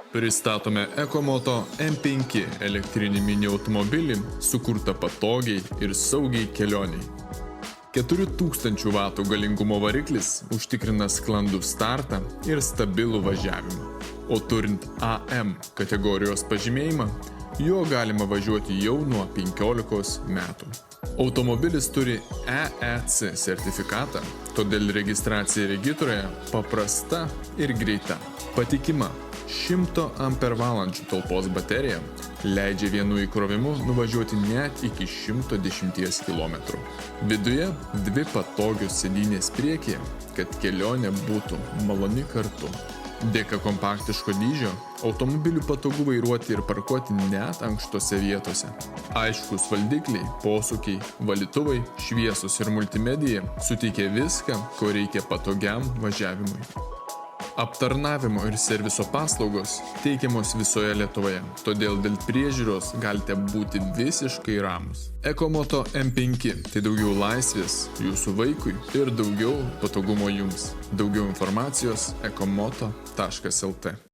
Pristatome Ekomoto M5 elektrinį mini automobilį, sukurtą patogiai ir saugiai kelioniai. 4000 W galingumo variklis užtikrina sklandų startą ir stabilų važiavimą. O turint AM kategorijos pažymėjimą, juo galima važiuoti jau nuo 15 metų. Automobilis turi EEC sertifikatą, todėl registracija regitroje paprasta ir greita. Patikima 100 Ah talpos baterija leidžia vienu įkrovimu nuvažiuoti net iki 110 km. Viduje 2 patogios sėdynės priekyje, kad kelionė būtų maloni kartu. Dėka kompaktiško dydžio, automobilių patogu vairuoti ir parkuoti net ankštose vietose. Aiškus valdikliai, posūkiai, valytuvai, šviesos ir multimedija suteikia viską, ko reikia patogiam važiavimui. Aptarnavimo ir serviso paslaugos teikiamos visoje Lietuvoje, todėl dėl priežiūros galite būti visiškai ramūs. Ekomoto M5 – tai daugiau laisvės jūsų vaikui ir daugiau patogumo jums. Daugiau informacijos ekomoto.lt